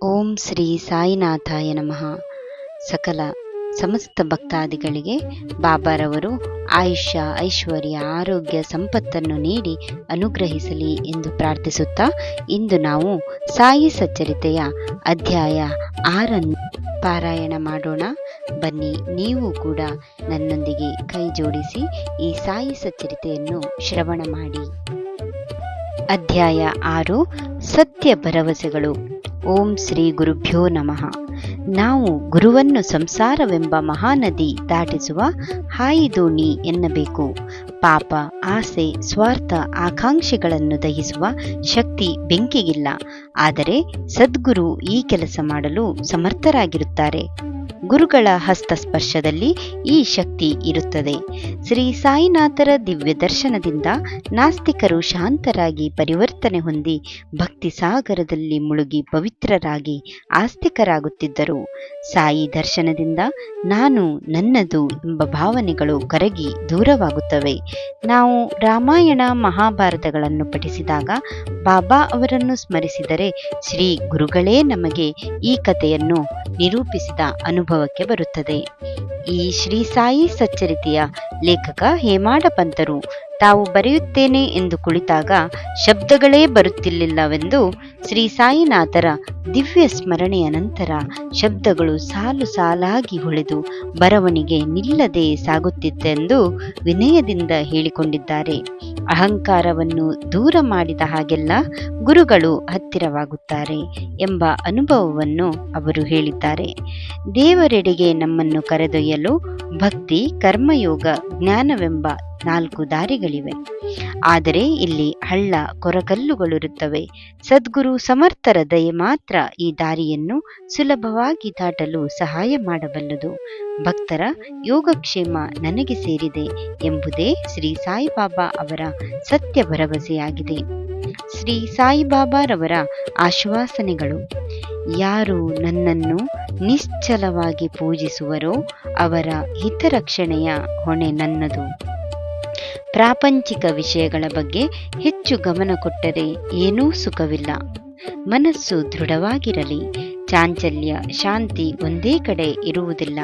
ಓಂ ಶ್ರೀ ಸಾಯಿನಾಥಾಯ ನಮಃ. ಸಕಲ ಸಮಸ್ತ ಭಕ್ತಾದಿಗಳಿಗೆ ಬಾಬಾರವರು ಆಯುಷ್ಯ, ಐಶ್ವರ್ಯ, ಆರೋಗ್ಯ, ಸಂಪತ್ತನ್ನು ನೀಡಿ ಅನುಗ್ರಹಿಸಲಿ ಎಂದು ಪ್ರಾರ್ಥಿಸುತ್ತಾ, ಇಂದು ನಾವು ಸಾಯಿ ಸಚ್ಚರಿತೆಯ ಅಧ್ಯಾಯ 6 ಪಾರಾಯಣ ಮಾಡೋಣ. ಬನ್ನಿ, ನೀವು ಕೂಡ ನನ್ನೊಂದಿಗೆ ಕೈ ಜೋಡಿಸಿ ಈ ಸಾಯಿ ಸಚ್ಚರಿತೆಯನ್ನು ಶ್ರವಣ ಮಾಡಿ. ಅಧ್ಯಾಯ 6, ಸತ್ಯ ಭರವಸೆಗಳು. ಓಂ ಶ್ರೀ ಗುರುಭ್ಯೋ ನಮಃ. ನಾವು ಗುರುವನ್ನು ಸಂಸಾರವೆಂಬ ಮಹಾನದಿ ದಾಟಿಸುವ ಹಾಯಿದೋಣಿ ಎನ್ನಬೇಕು. ಪಾಪ, ಆಸೆ, ಸ್ವಾರ್ಥ, ಆಕಾಂಕ್ಷೆಗಳನ್ನು ದಹಿಸುವ ಶಕ್ತಿ ಬೆಂಕಿಗಿಲ್ಲ. ಆದರೆ ಸದ್ಗುರು ಈ ಕೆಲಸ ಮಾಡಲು ಸಮರ್ಥರಾಗಿರುತ್ತಾರೆ. ಗುರುಗಳ ಹಸ್ತಸ್ಪರ್ಶದಲ್ಲಿ ಈ ಶಕ್ತಿ ಇರುತ್ತದೆ. ಶ್ರೀ ಸಾಯಿನಾಥರ ದಿವ್ಯ ದರ್ಶನದಿಂದ ನಾಸ್ತಿಕರು ಶಾಂತರಾಗಿ ಪರಿವರ್ತನೆ ಹೊಂದಿ ಭಕ್ತಿ ಸಾಗರದಲ್ಲಿ ಮುಳುಗಿ ಪವಿತ್ರರಾಗಿ ಆಸ್ತಿಕರಾಗುತ್ತಿದ್ದರು. ಸಾಯಿ ದರ್ಶನದಿಂದ ನಾನು, ನನ್ನದು ಎಂಬ ಭಾವನೆಗಳು ಕರಗಿ ದೂರವಾಗುತ್ತವೆ. ನಾವು ರಾಮಾಯಣ, ಮಹಾಭಾರತಗಳನ್ನು ಪಠಿಸಿದಾಗ ಬಾಬಾ ಅವರನ್ನು ಸ್ಮರಿಸಿದರೆ ಶ್ರೀ ಗುರುಗಳೇ ನಮಗೆ ಈ ಕಥೆಯನ್ನು ನಿರೂಪಿಸಿದ ಅನುಭವಕ್ಕೆ ಬರುತ್ತದೆ. ಈ ಶ್ರೀ ಸಾಯಿ ಸಚ್ಚರಿತೆಯ ಲೇಖಕ ಹೇಮಾಡ ಪಂತರು ತಾವು ಬರೆಯುತ್ತೇನೆ ಎಂದು ಕುಳಿತಾಗ ಶಬ್ದಗಳೇ ಬರುತ್ತಿರಲಿಲ್ಲವೆಂದು ಶ್ರೀ ಸಾಯಿನಾಥರ ದಿವ್ಯ ಸ್ಮರಣೆಯ ನಂತರ ಶಬ್ದಗಳು ಸಾಲು ಸಾಲಾಗಿ ಹೊಳೆದು ಬರವಣಿಗೆ ನಿಲ್ಲದೆ ಸಾಗುತ್ತಿತ್ತೆಂದು ವಿನಯದಿಂದ ಹೇಳಿಕೊಂಡಿದ್ದಾರೆ. ಅಹಂಕಾರವನ್ನು ದೂರ ಮಾಡಿದ ಹಾಗೆಲ್ಲ ಗುರುಗಳು ಹತ್ತಿರವಾಗುತ್ತಾರೆ ಎಂಬ ಅನುಭವವನ್ನು ಅವರು ಹೇಳಿದ್ದಾರೆ. ದೇವರೆಡೆಗೆ ನಮ್ಮನ್ನು ಕರೆದೊಯ್ಯಲು ಭಕ್ತಿ, ಕರ್ಮಯೋಗ, ಜ್ಞಾನವೆಂಬ 4 ದಾರಿಗಳಿವೆ. ಆದರೆ ಇಲ್ಲಿ ಹಳ್ಳ ಕೊರಕಲ್ಲುಗಳಿರುತ್ತವೆ. ಸದ್ಗುರು ಸಮರ್ಥರ ದಯೆ ಮಾತ್ರ ಈ ದಾರಿಯನ್ನು ಸುಲಭವಾಗಿ ದಾಟಲು ಸಹಾಯ ಮಾಡಬಲ್ಲದು. ಭಕ್ತರ ಯೋಗಕ್ಷೇಮ ನನಗೆ ಸೇರಿದೆ ಎಂಬುದೇ ಶ್ರೀ ಸಾಯಿಬಾಬಾ ಅವರ ಸತ್ಯ ಭರವಸೆಯಾಗಿದೆ. ಶ್ರೀ ಸಾಯಿಬಾಬಾರವರ ಆಶ್ವಾಸನೆಗಳು. ಯಾರು ನನ್ನನ್ನು ನಿಶ್ಚಲವಾಗಿ ಪೂಜಿಸುವರೋ ಅವರ ಹಿತರಕ್ಷಣೆಯ ಹೊಣೆ ನನ್ನದು. ಪ್ರಾಪಂಚಿಕ ವಿಷಯಗಳ ಬಗ್ಗೆ ಹೆಚ್ಚು ಗಮನ ಕೊಟ್ಟರೆ ಏನೂ ಸುಖವಿಲ್ಲ. ಮನಸ್ಸು ದೃಢವಾಗಿರಲಿ. ಚಾಂಚಲ್ಯ, ಶಾಂತಿ ಒಂದೇ ಕಡೆ ಇರುವುದಿಲ್ಲ.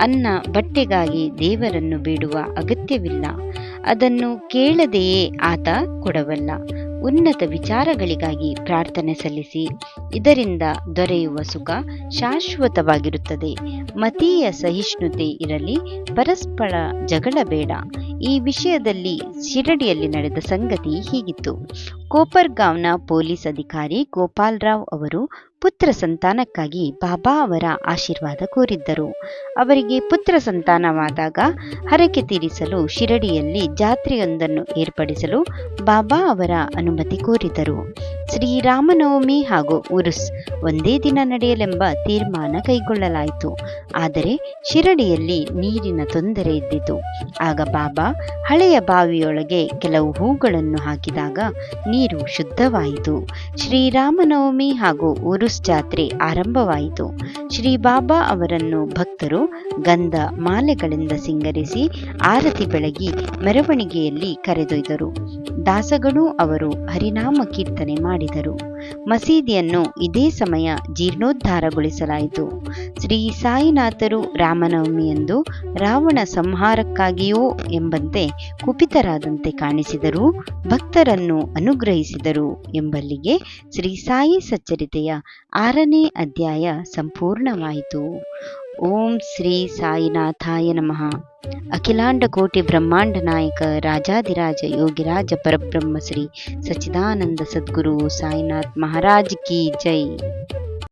ಅನ್ನ, ಬಟ್ಟೆಗಾಗಿ ದೇವರನ್ನು ಬೇಡುವ ಅಗತ್ಯವಿಲ್ಲ. ಅದನ್ನು ಕೇಳದೆಯೇ ಆತ ಕೊಡಬಲ್ಲ. ಉನ್ನತ ವಿಚಾರಗಳಿಗಾಗಿ ಪ್ರಾರ್ಥನೆ ಸಲ್ಲಿಸಿ. ಇದರಿಂದ ದೊರೆಯುವ ಸುಖ ಶಾಶ್ವತವಾಗಿರುತ್ತದೆ. ಮತೀಯ ಸಹಿಷ್ಣುತೆ ಇರಲಿ, ಪರಸ್ಪರ ಜಗಳ ಬೇಡ. ಈ ವಿಷಯದಲ್ಲಿ ಶಿರಡಿಯಲ್ಲಿ ನಡೆದ ಸಂಗತಿ ಹೀಗಿತ್ತು. ಕೋಪರ್ಗಾಂವ್ನ ಪೊಲೀಸ್ ಅಧಿಕಾರಿ ಗೋಪಾಲರಾವ್ ಅವರು ಪುತ್ರ ಸಂತಾನಕ್ಕಾಗಿ ಬಾಬಾ ಅವರ ಆಶೀರ್ವಾದ ಕೋರಿದ್ದರು. ಅವರಿಗೆ ಪುತ್ರ ಸಂತಾನವಾದಾಗ ಹರಕೆ ತೀರಿಸಲು ಶಿರಡಿಯಲ್ಲಿ ಜಾತ್ರೆಯೊಂದನ್ನು ಏರ್ಪಡಿಸಲು ಬಾಬಾ ಅವರ ಅನುಮತಿ ಕೋರಿದರು. ಶ್ರೀರಾಮನವಮಿ ಹಾಗೂ ಉರುಸ್ ಒಂದೇ ದಿನ ನಡೆಯಲೆಂಬ ತೀರ್ಮಾನ ಕೈಗೊಳ್ಳಲಾಯಿತು. ಆದರೆ ಶಿರಡಿಯಲ್ಲಿ ನೀರಿನ ತೊಂದರೆ ಇದ್ದಿತು. ಆಗ ಬಾಬಾ ಹಳೆಯ ಬಾವಿಯೊಳಗೆ ಕೆಲವು ಹೂಗಳನ್ನು ಹಾಕಿದಾಗ ನೀರು ಶುದ್ಧವಾಯಿತು. ಶ್ರೀರಾಮನವಮಿ ಹಾಗೂ ಉರುಸ್ ಜಾತ್ರೆ ಆರಂಭವಾಯಿತು. ಶ್ರೀ ಬಾಬಾ ಅವರನ್ನು ಭಕ್ತರು ಗಂಧ ಮಾಲೆಗಳಿಂದ ಸಿಂಗರಿಸಿ ಆರತಿ ಬೆಳಗಿ ಮೆರವಣಿಗೆಯಲ್ಲಿ ಕರೆದೊಯ್ದರು. ದಾಸಗಣು ಅವರು ಹರಿನಾಮ ಕೀರ್ತನೆ ಮಾಡಿದರು. ಮಸೀದಿಯನ್ನು ಇದೇ ಸಮಯ ಜೀರ್ಣೋದ್ಧಾರಗೊಳಿಸಲಾಯಿತು. ಶ್ರೀ ಸಾಯಿನಾಥರು ರಾಮನವಮಿಯಂದು ರಾವಣ ಸಂಹಾರಕ್ಕಾಗಿಯೋ ಎಂಬಂತೆ ಕುಪಿತರಾದಂತೆ ಕಾಣಿಸಿದರೂ ಭಕ್ತರನ್ನು ಅನುಗ್ರಹಿಸಿದರು ಎಂಬಲ್ಲಿಗೆ ಶ್ರೀ ಸಾಯಿ ಸಚ್ಚರಿತೆಯ 6ನೇ ಅಧ್ಯಾಯ ಸಂಪೂರ್ಣವಾಯಿತು. ಓಂ ಶ್ರೀ ಸಾಯಿನಾಥಾಯ ನಮಃ. ಅಖಿಲಾಂಡ ಕೋಟಿ ಬ್ರಹ್ಮಾಂಡ ನಾಯಕ ರಾಜಾಧಿರಾಜ ಯೋಗಿರಾಜ ಪರಬ್ರಹ್ಮ ಶ್ರೀ ಸಚ್ಚಿದಾನಂದ ಸದ್ಗುರು ಸಾಯಿನಾಥ್ ಮಹಾರಾಜ್ ಕಿ ಜೈ.